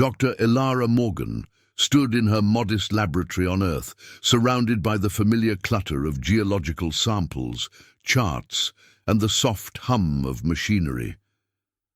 Dr. Elara Morgan stood in her modest laboratory on Earth, surrounded by the familiar clutter of geological samples, charts, and the soft hum of machinery.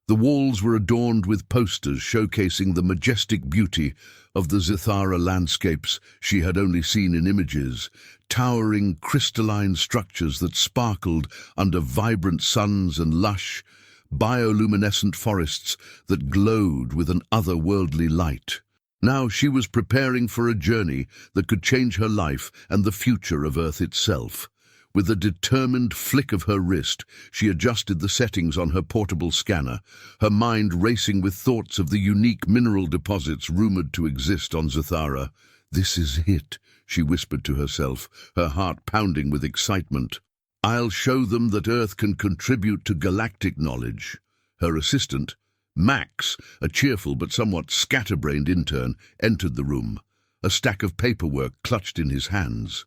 The walls were adorned with posters showcasing the majestic beauty of the Zithara landscapes she had only seen in images, towering crystalline structures that sparkled under vibrant suns and lush, bioluminescent forests that glowed with an otherworldly light. Now she was preparing for a journey that could change her life and the future of Earth itself. With a determined flick of her wrist, she adjusted the settings on her portable scanner, her mind racing with thoughts of the unique mineral deposits rumored to exist on Zithara. "This is it," she whispered to herself, her heart pounding with excitement. "I'll show them that Earth can contribute to galactic knowledge." Her assistant, Max, a cheerful but somewhat scatterbrained intern, entered the room, a stack of paperwork clutched in his hands.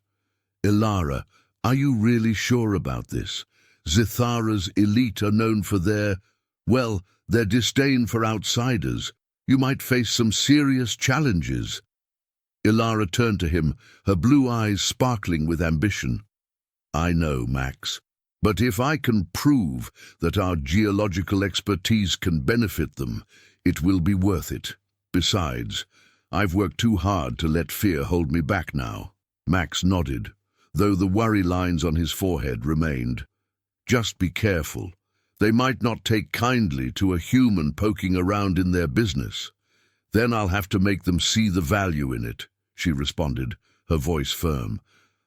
"Elara, are you really sure about this? Zithara's elite are known for their disdain for outsiders. You might face some serious challenges." Elara turned to him, her blue eyes sparkling with ambition. "I know, Max. But if I can prove that our geological expertise can benefit them, it will be worth it. Besides, I've worked too hard to let fear hold me back now." Max nodded, though the worry lines on his forehead remained. "Just be careful. They might not take kindly to a human poking around in their business. Then I'll have to make them see the value in it," she responded, her voice firm.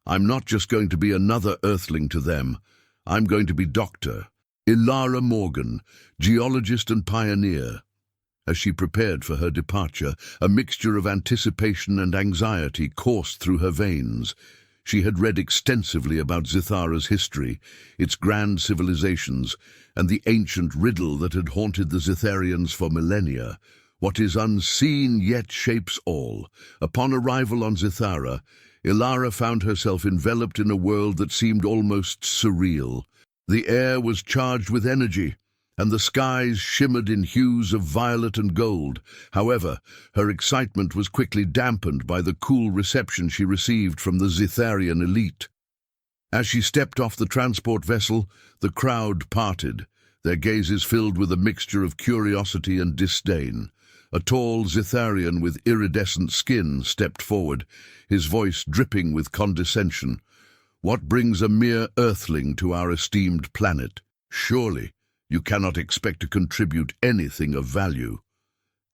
"I'm not just going to be another earthling to them. I'm going to be Dr. Elara Morgan, geologist and pioneer." As she prepared for her departure, a mixture of anticipation and anxiety coursed through her veins. She had read extensively about Zithara's history, its grand civilizations, and the ancient riddle that had haunted the Zitharians for millennia. What is unseen yet shapes all. Upon arrival on Zithara, Elara found herself enveloped in a world that seemed almost surreal. The air was charged with energy, and the skies shimmered in hues of violet and gold. However, her excitement was quickly dampened by the cool reception she received from the Zitharian elite. As she stepped off the transport vessel, the crowd parted, their gazes filled with a mixture of curiosity and disdain. A tall Zitharian with iridescent skin stepped forward, his voice dripping with condescension. "What brings a mere earthling to our esteemed planet? Surely you cannot expect to contribute anything of value."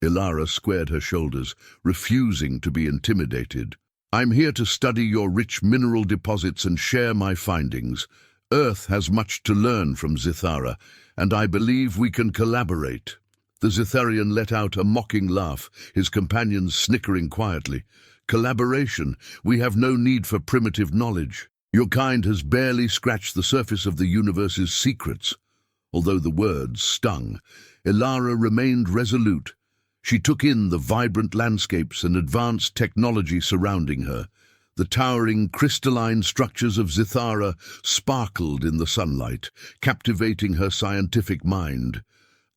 Elara squared her shoulders, refusing to be intimidated. "I'm here to study your rich mineral deposits and share my findings. Earth has much to learn from Zithara, and I believe we can collaborate." The Zitharian let out a mocking laugh, his companions snickering quietly. "Collaboration? We have no need for primitive knowledge. Your kind has barely scratched the surface of the universe's secrets." Although the words stung, Elara remained resolute. She took in the vibrant landscapes and advanced technology surrounding her. The towering crystalline structures of Zithara sparkled in the sunlight, captivating her scientific mind.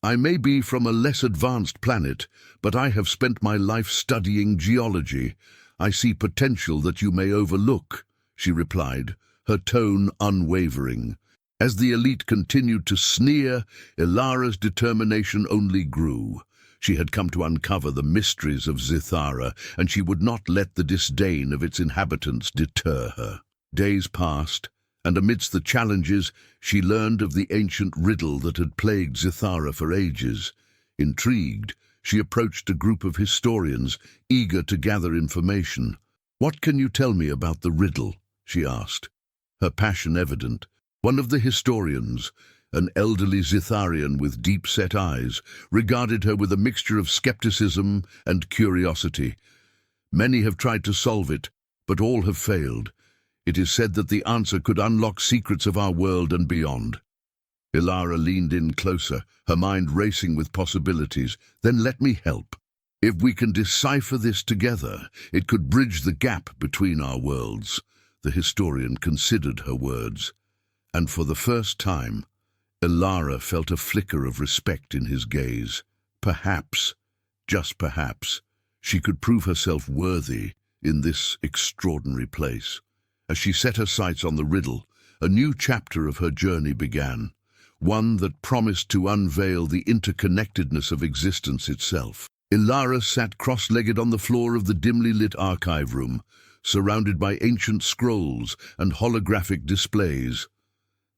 "I may be from a less advanced planet, but I have spent my life studying geology. I see potential that you may overlook," she replied, her tone unwavering. As the elite continued to sneer, Elara's determination only grew. She had come to uncover the mysteries of Zithara, and she would not let the disdain of its inhabitants deter her. Days passed, and amidst the challenges, she learned of the ancient riddle that had plagued Zithara for ages. Intrigued, she approached a group of historians, eager to gather information. "What can you tell me about the riddle?" she asked, her passion evident. One of the historians, an elderly Zitharian with deep-set eyes, regarded her with a mixture of skepticism and curiosity. "Many have tried to solve it, but all have failed. It is said that the answer could unlock secrets of our world and beyond." Elara leaned in closer, her mind racing with possibilities. "Then let me help. If we can decipher this together, it could bridge the gap between our worlds." The historian considered her words, and for the first time, Elara felt a flicker of respect in his gaze. "Perhaps, just perhaps, she could prove herself worthy in this extraordinary place. As she set her sights on the riddle, a new chapter of her journey began, one that promised to unveil the interconnectedness of existence itself. Ilara sat cross-legged on the floor of the dimly lit archive room, surrounded by ancient scrolls and holographic displays.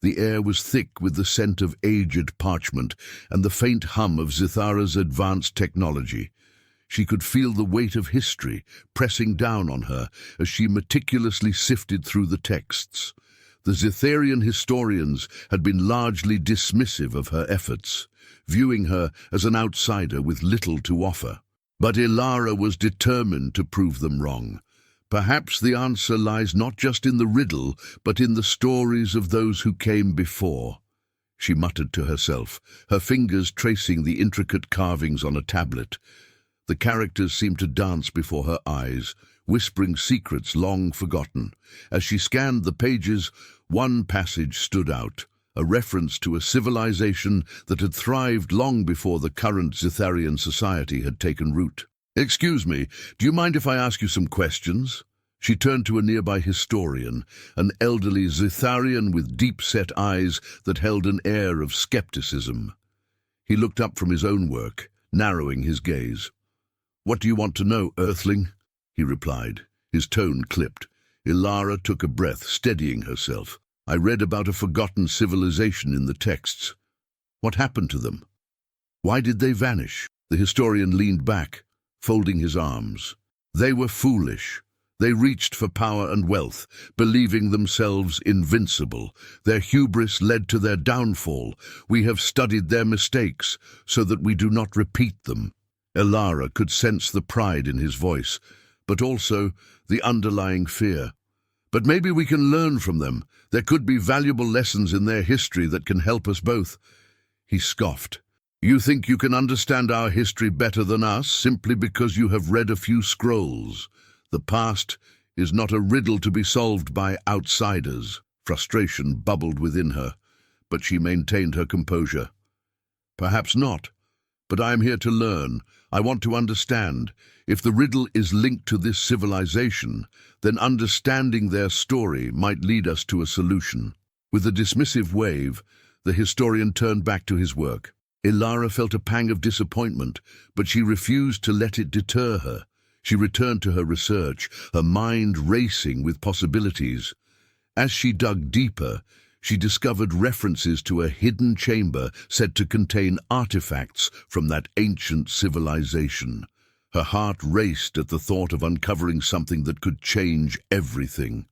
The air was thick with the scent of aged parchment and the faint hum of Zithara's advanced technology. She could feel the weight of history pressing down on her as she meticulously sifted through the texts. The Zitharian historians had been largely dismissive of her efforts, viewing her as an outsider with little to offer. But Ilara was determined to prove them wrong. Perhaps the answer lies not just in the riddle, but in the stories of those who came before. She muttered to herself, her fingers tracing the intricate carvings on a tablet. The characters seemed to dance before her eyes, whispering secrets long forgotten. As she scanned the pages, one passage stood out, a reference to a civilization that had thrived long before the current Zitharian society had taken root. "Excuse me, do you mind if I ask you some questions?" She turned to a nearby historian, an elderly Zitharian with deep-set eyes that held an air of skepticism. He looked up from his own work, narrowing his gaze. "What do you want to know, Earthling?" he replied, his tone clipped. Ilara took a breath, steadying herself. "I read about a forgotten civilization in the texts. What happened to them? Why did they vanish?" The historian leaned back, folding his arms. "They were foolish. They reached for power and wealth, believing themselves invincible. Their hubris led to their downfall. We have studied their mistakes so that we do not repeat them." Ilara could sense the pride in his voice, but also the underlying fear. "But maybe we can learn from them. There could be valuable lessons in their history that can help us both." He scoffed. "You think you can understand our history better than us simply because you have read a few scrolls. The past is not a riddle to be solved by outsiders." Frustration bubbled within her, but she maintained her composure. "Perhaps not, but I am here to learn. I want to understand. If the riddle is linked to this civilization, then understanding their story might lead us to a solution." With a dismissive wave, the historian turned back to his work. Ilara felt a pang of disappointment, but she refused to let it deter her. She returned to her research, her mind racing with possibilities. As she dug deeper, she discovered references to a hidden chamber said to contain artifacts from that ancient civilization. Her heart raced at the thought of uncovering something that could change everything.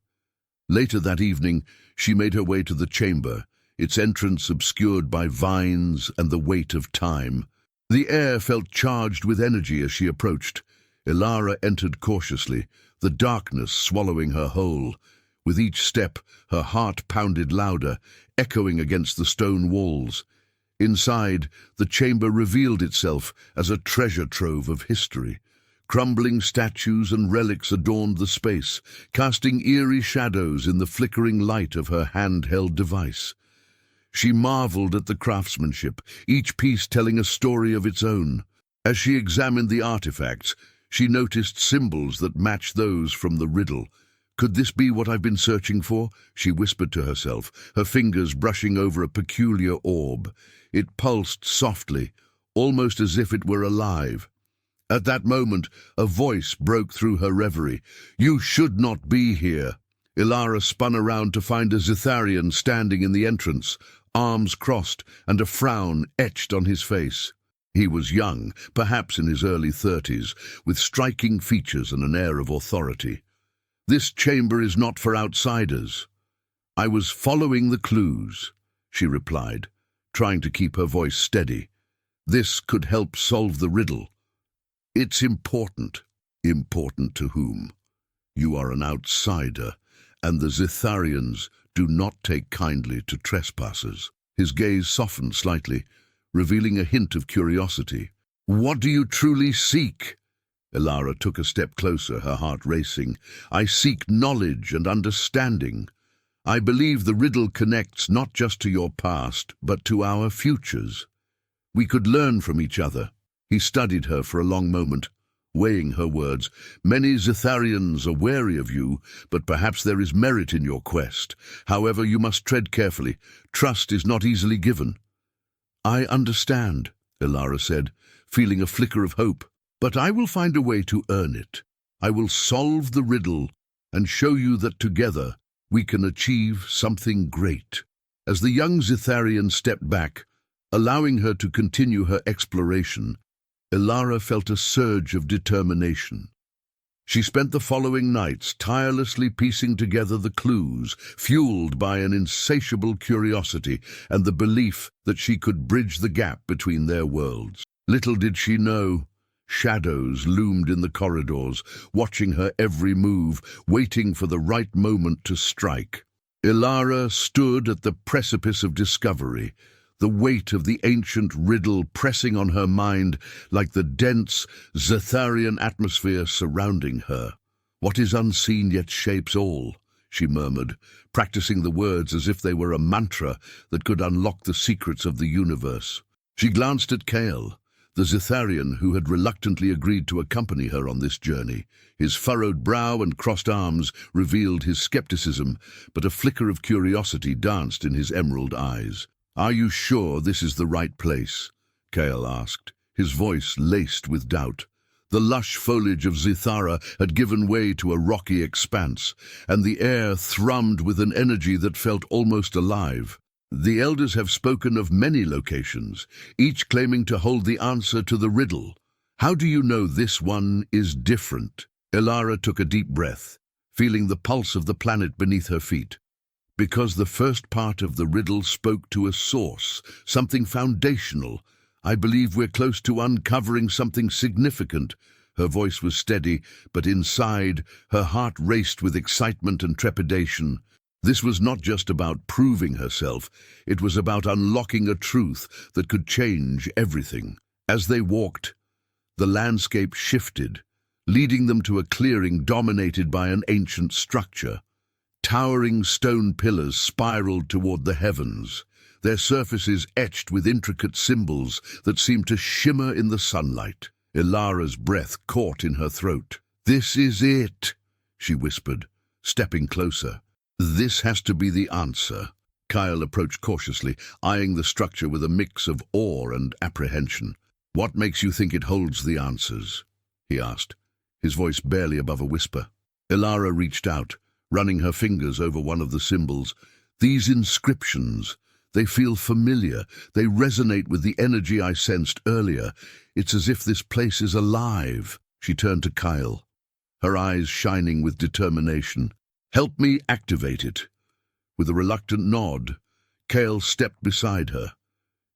Later that evening, she made her way to the chamber, its entrance obscured by vines and the weight of time. The air felt charged with energy as she approached. Ilara entered cautiously, the darkness swallowing her whole. With each step, her heart pounded louder, echoing against the stone walls. Inside, the chamber revealed itself as a treasure trove of history. Crumbling statues and relics adorned the space, casting eerie shadows in the flickering light of her handheld device. She marveled at the craftsmanship, each piece telling a story of its own. As she examined the artifacts, she noticed symbols that matched those from the riddle. "Could this be what I've been searching for?" she whispered to herself, her fingers brushing over a peculiar orb. It pulsed softly, almost as if it were alive. At that moment, a voice broke through her reverie. "You should not be here." Ilara spun around to find a Zitharian standing in the entrance, arms crossed and a frown etched on his face. He was young, perhaps in his early 30s, with striking features and an air of authority. "This chamber is not for outsiders." "I was following the clues," she replied, trying to keep her voice steady. "This could help solve the riddle." "It's important." "Important to whom?" "You are an outsider, and the Zitharians do not take kindly to trespassers." His gaze softened slightly, revealing a hint of curiosity. "What do you truly seek?" Ilara took a step closer, her heart racing. "I seek knowledge and understanding. I believe the riddle connects not just to your past, but to our futures. We could learn from each other." He studied her for a long moment, weighing her words. Many Zitharians are wary of you, but perhaps there is merit in your quest. However, you must tread carefully. Trust is not easily given. I understand, Ilara said, feeling a flicker of hope. But I will find a way to earn it. I will solve the riddle and show you that together we can achieve something great. As the young Zitharian stepped back, allowing her to continue her exploration, Ilara felt a surge of determination. She spent the following nights tirelessly piecing together the clues, fueled by an insatiable curiosity and the belief that she could bridge the gap between their worlds. Little did she know, shadows loomed in the corridors, watching her every move, waiting for the right moment to strike. Ilara stood at the precipice of discovery, the weight of the ancient riddle pressing on her mind like the dense Zitharian atmosphere surrounding her. What is unseen yet shapes all, she murmured, practicing the words as if they were a mantra that could unlock the secrets of the universe. She glanced at Kale, the Zitharian who had reluctantly agreed to accompany her on this journey. His furrowed brow and crossed arms revealed his skepticism, but a flicker of curiosity danced in his emerald eyes. "Are you sure this is the right place?" Kale asked, his voice laced with doubt. The lush foliage of Zithara had given way to a rocky expanse, and the air thrummed with an energy that felt almost alive. The elders have spoken of many locations, each claiming to hold the answer to the riddle. How do you know this one is different? Ilara took a deep breath, feeling the pulse of the planet beneath her feet. Because the first part of the riddle spoke to a source, something foundational. I believe we're close to uncovering something significant. Her voice was steady, but inside, her heart raced with excitement and trepidation. This was not just about proving herself, it was about unlocking a truth that could change everything. As they walked, the landscape shifted, leading them to a clearing dominated by an ancient structure. Towering stone pillars spiraled toward the heavens, their surfaces etched with intricate symbols that seemed to shimmer in the sunlight. Ilara's breath caught in her throat. "This is it," she whispered, stepping closer. "This has to be the answer." Kyle approached cautiously, eyeing the structure with a mix of awe and apprehension. "What makes you think it holds the answers?" he asked, his voice barely above a whisper. Ilara reached out, running her fingers over one of the symbols. "These inscriptions, they feel familiar. They resonate with the energy I sensed earlier. It's as if this place is alive." She turned to Kyle, her eyes shining with determination. "Help me activate it." With a reluctant nod, Kale stepped beside her.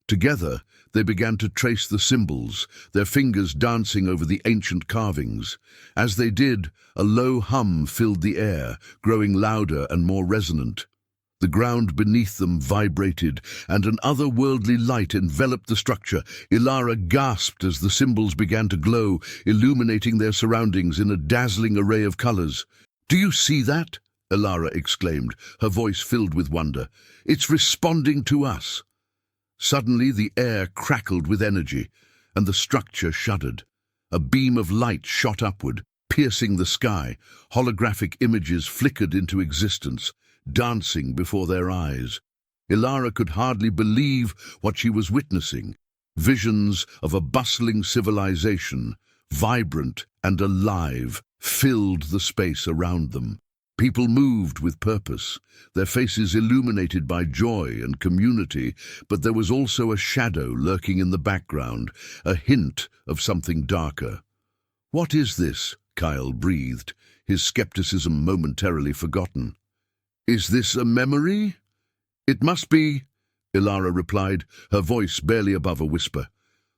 Together, they began to trace the symbols, their fingers dancing over the ancient carvings. As they did, a low hum filled the air, growing louder and more resonant. The ground beneath them vibrated, and an otherworldly light enveloped the structure. Ilara gasped as the symbols began to glow, illuminating their surroundings in a dazzling array of colors. "Do you see that?" Ilara exclaimed, her voice filled with wonder. "It's responding to us." Suddenly the air crackled with energy, and the structure shuddered. A beam of light shot upward, piercing the sky. Holographic images flickered into existence, dancing before their eyes. Ilara could hardly believe what she was witnessing. Visions of a bustling civilization, vibrant and alive, filled the space around them. People moved with purpose, their faces illuminated by joy and community, but there was also a shadow lurking in the background, a hint of something darker. "What is this?" Kyle breathed, his skepticism momentarily forgotten. "Is this a memory?" "It must be," Ilara replied, her voice barely above a whisper.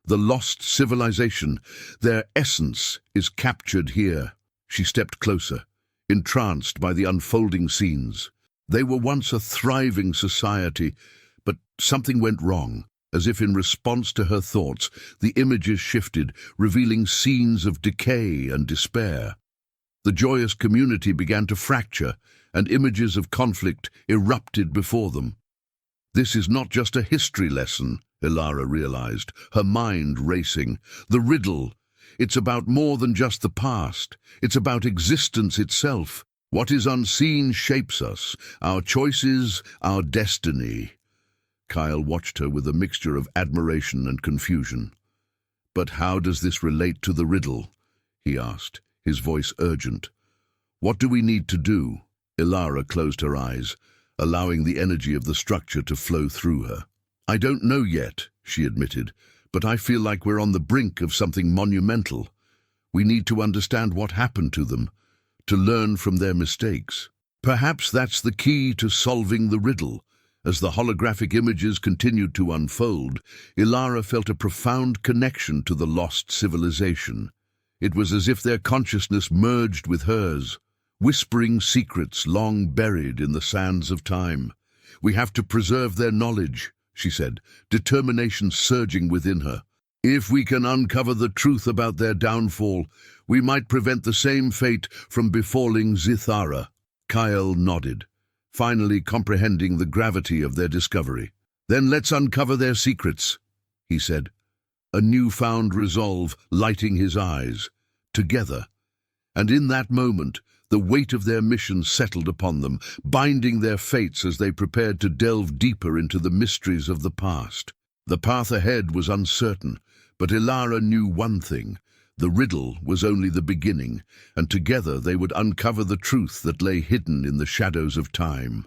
"The lost civilization, their essence is captured here." She stepped closer, entranced by the unfolding scenes. They were once a thriving society, but something went wrong. As if in response to her thoughts, the images shifted, revealing scenes of decay and despair. The joyous community began to fracture, and images of conflict erupted before them. This is not just a history lesson, Ilara realized, her mind racing. The riddle. It's about more than just the past. It's about existence itself. What is unseen shapes us, our choices, our destiny. Kyle watched her with a mixture of admiration and confusion. But how does this relate to the riddle? He asked, his voice urgent. What do we need to do? Ilara closed her eyes, allowing the energy of the structure to flow through her. I don't know yet, she admitted, but I feel like we're on the brink of something monumental. We need to understand what happened to them, to learn from their mistakes. Perhaps that's the key to solving the riddle. As the holographic images continued to unfold, Ilara felt a profound connection to the lost civilization. It was as if their consciousness merged with hers, whispering secrets long buried in the sands of time. We have to preserve their knowledge, she said, determination surging within her. If we can uncover the truth about their downfall, we might prevent the same fate from befalling Zithara. Kyle nodded, finally comprehending the gravity of their discovery. Then let's uncover their secrets, he said, a newfound resolve lighting his eyes. Together. And in that moment, the weight of their mission settled upon them, binding their fates as they prepared to delve deeper into the mysteries of the past. The path ahead was uncertain, but Ilara knew one thing. The riddle was only the beginning, and together they would uncover the truth that lay hidden in the shadows of time.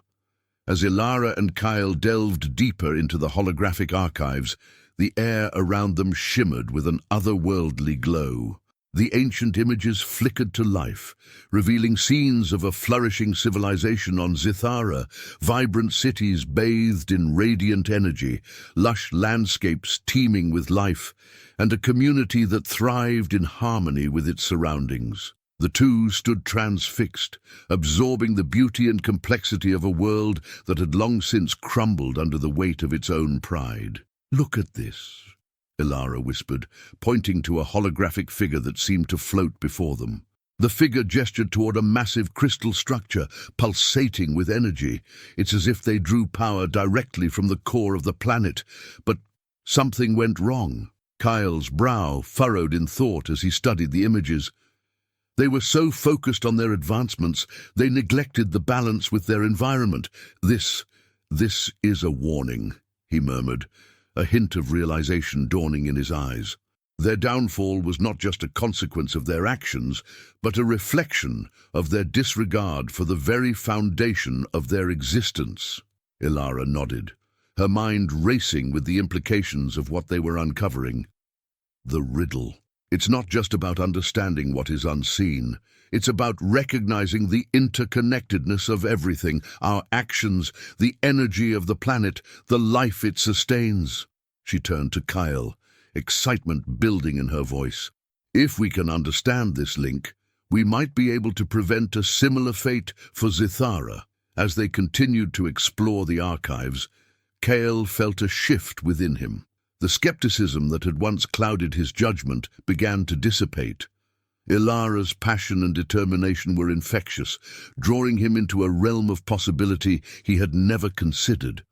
As Ilara and Kyle delved deeper into the holographic archives, the air around them shimmered with an otherworldly glow. The ancient images flickered to life, revealing scenes of a flourishing civilization on Zithara, vibrant cities bathed in radiant energy, lush landscapes teeming with life, and a community that thrived in harmony with its surroundings. The two stood transfixed, absorbing the beauty and complexity of a world that had long since crumbled under the weight of its own pride. "Look at this," Ilara whispered, pointing to a holographic figure that seemed to float before them. The figure gestured toward a massive crystal structure, pulsating with energy. It's as if they drew power directly from the core of the planet. But something went wrong. Kyle's brow furrowed in thought as he studied the images. They were so focused on their advancements, they neglected the balance with their environment. This is a warning," he murmured, a hint of realization dawning in his eyes. Their downfall was not just a consequence of their actions, but a reflection of their disregard for the very foundation of their existence. Ilara nodded, her mind racing with the implications of what they were uncovering. The riddle. It's not just about understanding what is unseen. It's about recognizing the interconnectedness of everything, our actions, the energy of the planet, the life it sustains. She turned to Kyle, excitement building in her voice. If we can understand this link, we might be able to prevent a similar fate for Zithara. As they continued to explore the archives, Kyle felt a shift within him. The skepticism that had once clouded his judgment began to dissipate. Ilara's passion and determination were infectious, drawing him into a realm of possibility he had never considered.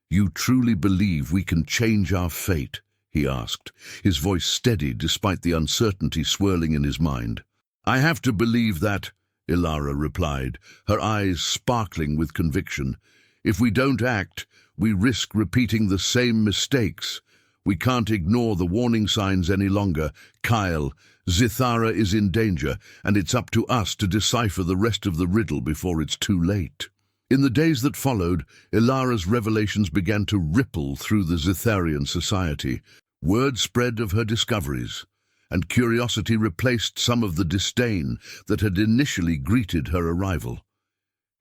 "You truly believe we can change our fate?" he asked, his voice steady despite the uncertainty swirling in his mind. "I have to believe that," Ilara replied, her eyes sparkling with conviction. "If we don't act, we risk repeating the same mistakes. We can't ignore the warning signs any longer. Kyle, Zithara is in danger, and it's up to us to decipher the rest of the riddle before it's too late." In the days that followed, Ilara's revelations began to ripple through the Zitharian society. Word spread of her discoveries, and curiosity replaced some of the disdain that had initially greeted her arrival.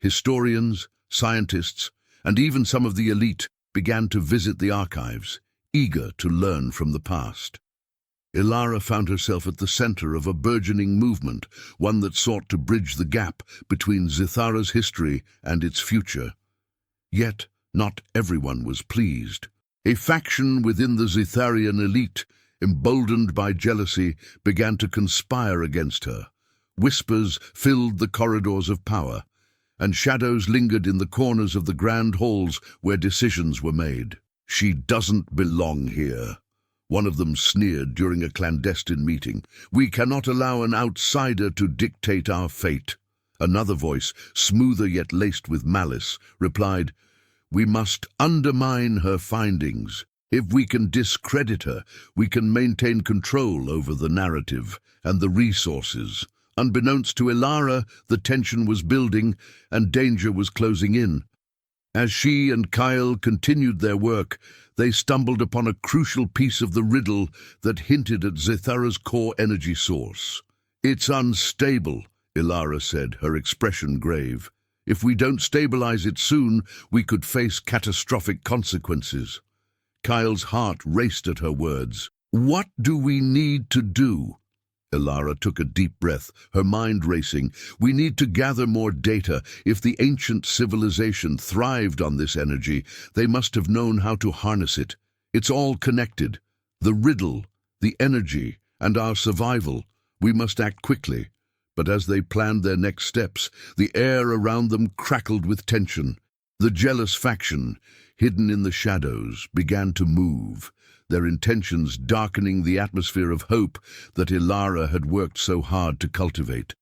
Historians, scientists, and even some of the elite began to visit the archives, eager to learn from the past. Ilara found herself at the center of a burgeoning movement, one that sought to bridge the gap between Zithara's history and its future. Yet, not everyone was pleased. A faction within the Zitharian elite, emboldened by jealousy, began to conspire against her. Whispers filled the corridors of power, and shadows lingered in the corners of the grand halls where decisions were made. "She doesn't belong here," one of them sneered during a clandestine meeting. "We cannot allow an outsider to dictate our fate." Another voice, smoother yet laced with malice, replied, "We must undermine her findings. If we can discredit her, we can maintain control over the narrative and the resources." Unbeknownst to Ilara, the tension was building and danger was closing in. As she and Kyle continued their work, they stumbled upon a crucial piece of the riddle that hinted at Zithara's core energy source. "It's unstable," Ilara said, her expression grave. "If we don't stabilize it soon, we could face catastrophic consequences." Kyle's heart raced at her words. "What do we need to do?" Ilara took a deep breath, her mind racing. "We need to gather more data. If the ancient civilization thrived on this energy, they must have known how to harness it. It's all connected. The riddle, the energy, and our survival. We must act quickly." But as they planned their next steps, the air around them crackled with tension. The jealous faction, hidden in the shadows, began to move, their intentions darkening the atmosphere of hope that Ilara had worked so hard to cultivate.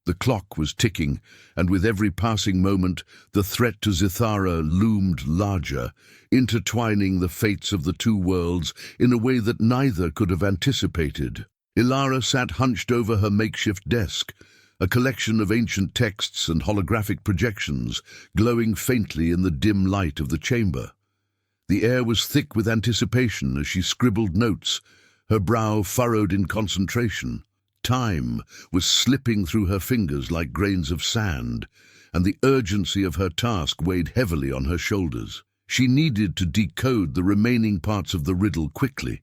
The clock was ticking, and with every passing moment, the threat to Zithara loomed larger, intertwining the fates of the two worlds in a way that neither could have anticipated. Ilara sat hunched over her makeshift desk, a collection of ancient texts and holographic projections glowing faintly in the dim light of the chamber. The air was thick with anticipation as she scribbled notes, her brow furrowed in concentration. Time was slipping through her fingers like grains of sand, and the urgency of her task weighed heavily on her shoulders. She needed to decode the remaining parts of the riddle quickly.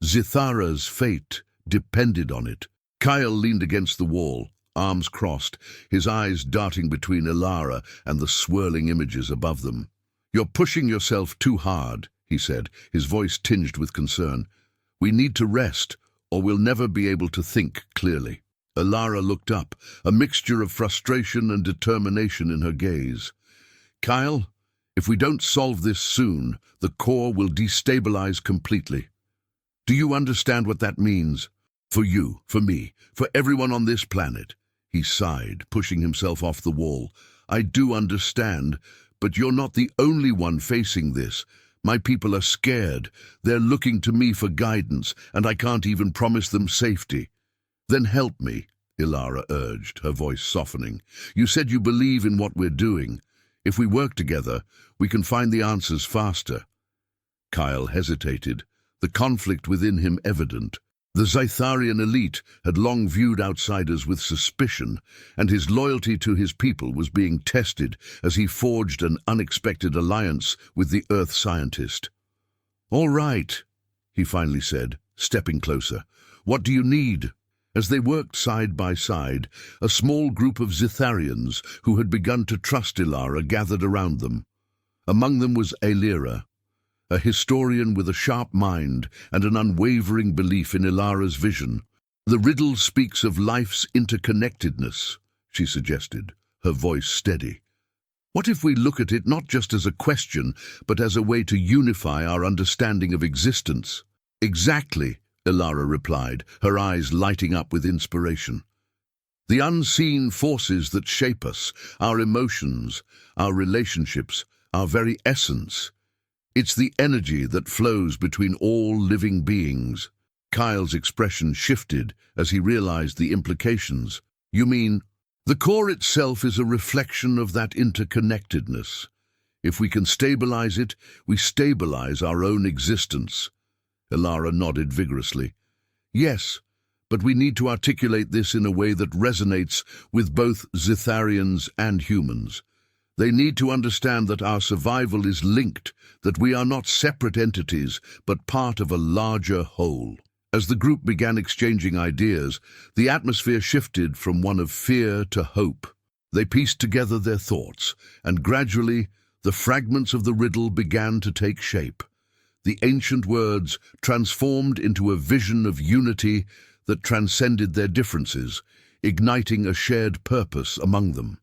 Zithara's fate depended on it. Kyle leaned against the wall, arms crossed, his eyes darting between Ilara and the swirling images above them. "You're pushing yourself too hard," he said, his voice tinged with concern. "We need to rest, or we'll never be able to think clearly." Ilara looked up, a mixture of frustration and determination in her gaze. "Kyle, if we don't solve this soon, the core will destabilize completely. Do you understand what that means? For you, for me, for everyone on this planet." He sighed, pushing himself off the wall. "I do understand, but you're not the only one facing this. My people are scared. They're looking to me for guidance, and I can't even promise them safety." "Then help me," Ilara urged, her voice softening. "You said you believe in what we're doing. If we work together, we can find the answers faster." Kyle hesitated, the conflict within him evident. The Zitharian elite had long viewed outsiders with suspicion, and his loyalty to his people was being tested as he forged an unexpected alliance with the Earth scientist. "All right," he finally said, stepping closer. "What do you need?" As they worked side by side, a small group of Zitharians who had begun to trust Ilara gathered around them. Among them was Ailira, a historian with a sharp mind and an unwavering belief in Ilara's vision. "The riddle speaks of life's interconnectedness," she suggested, her voice steady. "What if we look at it not just as a question, but as a way to unify our understanding of existence?" "Exactly," Ilara replied, her eyes lighting up with inspiration. "The unseen forces that shape us, our emotions, our relationships, our very essence. It's the energy that flows between all living beings." Kyle's expression shifted as he realized the implications. "You mean, the core itself is a reflection of that interconnectedness. If we can stabilize it, we stabilize our own existence." Ilara nodded vigorously. "Yes, but we need to articulate this in a way that resonates with both Zitharians and humans. They need to understand that our survival is linked, that we are not separate entities, but part of a larger whole." As the group began exchanging ideas, the atmosphere shifted from one of fear to hope. They pieced together their thoughts, and gradually the fragments of the riddle began to take shape. The ancient words transformed into a vision of unity that transcended their differences, igniting a shared purpose among them.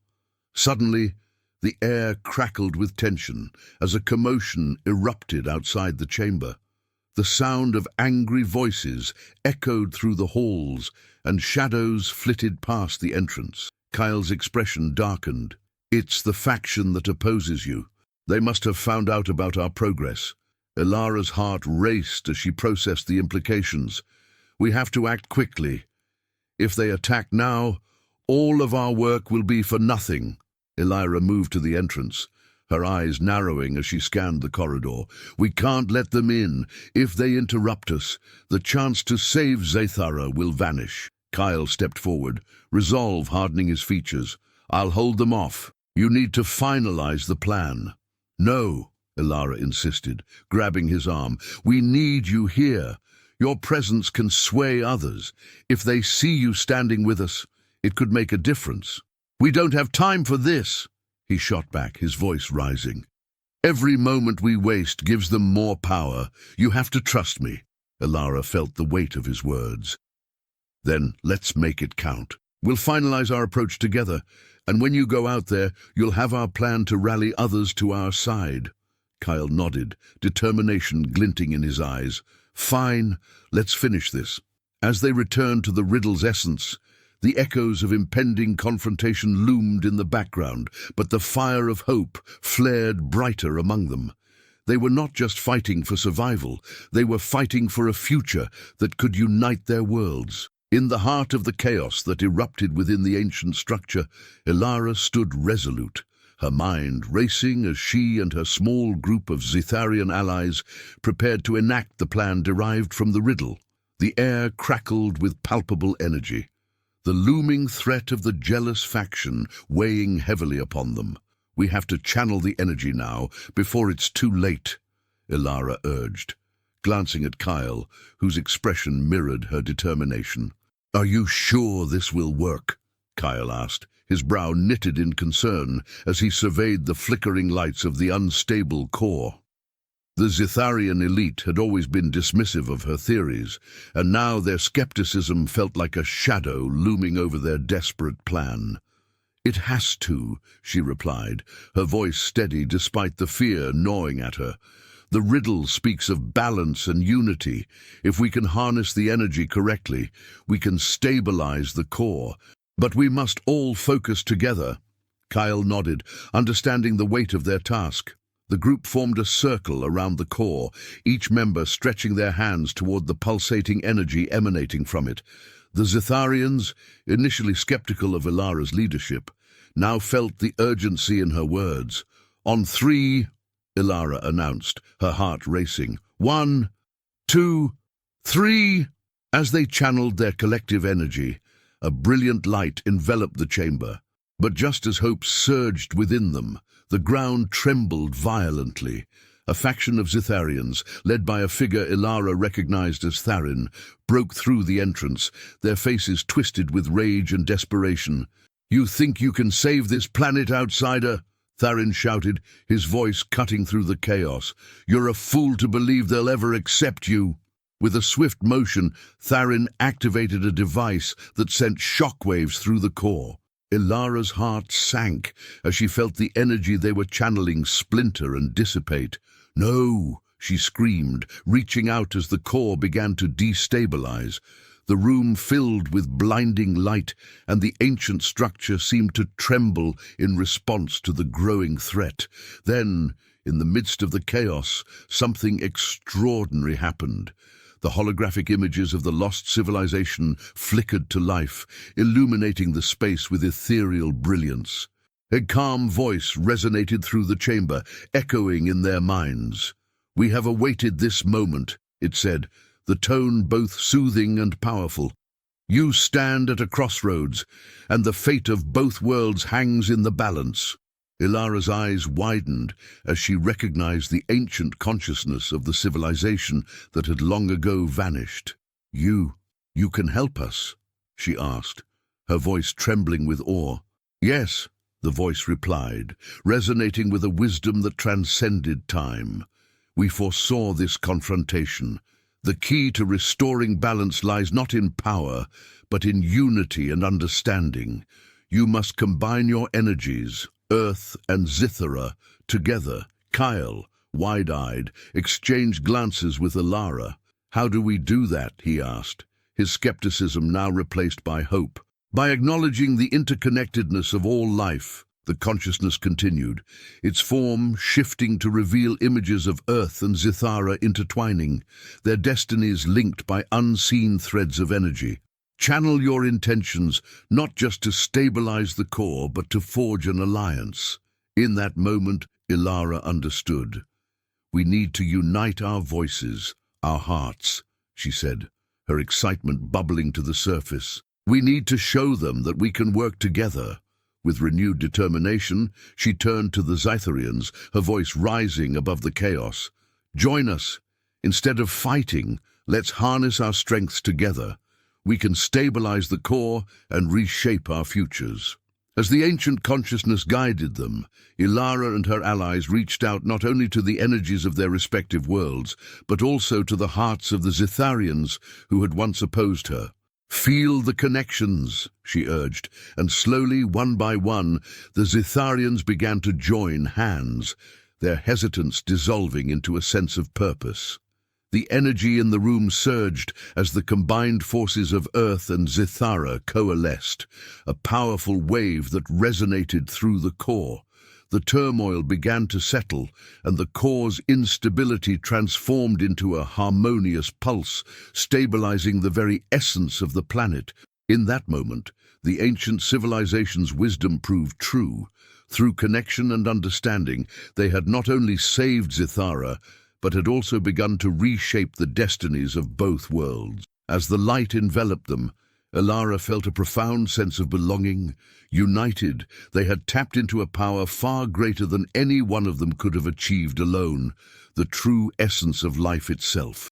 Suddenly, the air crackled with tension as a commotion erupted outside the chamber. The sound of angry voices echoed through the halls, and shadows flitted past the entrance. Kyle's expression darkened. "It's the faction that opposes you. They must have found out about our progress." Ilara's heart raced as she processed the implications. "We have to act quickly. If they attack now, all of our work will be for nothing." Ilara moved to the entrance, her eyes narrowing as she scanned the corridor. "We can't let them in. If they interrupt us, the chance to save Zathara will vanish." Kyle stepped forward, resolve hardening his features. "I'll hold them off. You need to finalize the plan." "No," Ilara insisted, grabbing his arm. "We need you here. Your presence can sway others. If they see you standing with us, it could make a difference." "We don't have time for this," he shot back, his voice rising. "Every moment we waste gives them more power. You have to trust me." Ilara felt the weight of his words. "Then let's make it count. We'll finalize our approach together, and when you go out there, you'll have our plan to rally others to our side." Kyle nodded, determination glinting in his eyes. "Fine, let's finish this." As they returned to the riddle's essence, the echoes of impending confrontation loomed in the background, but the fire of hope flared brighter among them. They were not just fighting for survival, they were fighting for a future that could unite their worlds. In the heart of the chaos that erupted within the ancient structure, Ilara stood resolute, her mind racing as she and her small group of Zetharian allies prepared to enact the plan derived from the riddle. The air crackled with palpable energy, the looming threat of the jealous faction weighing heavily upon them. "We have to channel the energy now, before it's too late," Ilara urged, glancing at Kyle, whose expression mirrored her determination. "Are you sure this will work?" Kyle asked, his brow knitted in concern as he surveyed the flickering lights of the unstable core. The Zetharian elite had always been dismissive of her theories, and now their skepticism felt like a shadow looming over their desperate plan. "It has to," she replied, her voice steady despite the fear gnawing at her. "The riddle speaks of balance and unity. If we can harness the energy correctly, we can stabilize the core. But we must all focus together." Kyle nodded, understanding the weight of their task. The group formed a circle around the core, each member stretching their hands toward the pulsating energy emanating from it. The Zetharians, initially skeptical of Ilara's leadership, now felt the urgency in her words. "On 3, Ilara announced, her heart racing. 1, 2, 3. As they channeled their collective energy, a brilliant light enveloped the chamber. But just as hope surged within them, the ground trembled violently. A faction of Zetharians, led by a figure Ilara recognized as Tharin, broke through the entrance, their faces twisted with rage and desperation. "You think you can save this planet, outsider?" Tharin shouted, his voice cutting through the chaos. "You're a fool to believe they'll ever accept you." With a swift motion, Tharin activated a device that sent shockwaves through the core. Ilara's heart sank as she felt the energy they were channeling splinter and dissipate. "No!" she screamed, reaching out as the core began to destabilize. The room filled with blinding light, and the ancient structure seemed to tremble in response to the growing threat. Then, in the midst of the chaos, something extraordinary happened. The holographic images of the lost civilization flickered to life, illuminating the space with ethereal brilliance. A calm voice resonated through the chamber, echoing in their minds. "We have awaited this moment," it said, the tone both soothing and powerful. "You stand at a crossroads, and the fate of both worlds hangs in the balance." Ilara's eyes widened as she recognized the ancient consciousness of the civilization that had long ago vanished. You can help us?" she asked, her voice trembling with awe. "Yes," the voice replied, resonating with a wisdom that transcended time. "We foresaw this confrontation. The key to restoring balance lies not in power, but in unity and understanding. You must combine your energies, Earth and Zithara, together. Kyle, wide-eyed, exchanged glances with Ilara. How do we do that, he asked, his skepticism now replaced by hope. By acknowledging the interconnectedness of all life, the consciousness continued, its form shifting to reveal images of Earth and Zithara intertwining, their destinies linked by unseen threads of energy. Channel your intentions, not just to stabilize the core, but to forge an alliance. In that moment, Ilara understood. We need to unite our voices, our hearts, she said, her excitement bubbling to the surface. We need to show them that we can work together. With renewed determination, she turned to the Zytharians, her voice rising above the chaos. Join us. Instead of fighting, let's harness our strengths together. We can stabilize the core and reshape our futures. As the ancient consciousness guided them, Ilara and her allies reached out not only to the energies of their respective worlds, but also to the hearts of the Zitharians who had once opposed her. Feel the connections, she urged, and slowly, one by one, the Zitharians began to join hands, their hesitance dissolving into a sense of purpose. The energy in the room surged as the combined forces of Earth and Zithara coalesced, a powerful wave that resonated through the core. The turmoil began to settle, and the core's instability transformed into a harmonious pulse, stabilizing the very essence of the planet. In that moment, the ancient civilization's wisdom proved true. Through connection and understanding, they had not only saved Zithara, but had also begun to reshape the destinies of both worlds. As the light enveloped them, Ilara felt a profound sense of belonging. United, they had tapped into a power far greater than any one of them could have achieved alone, the true essence of life itself.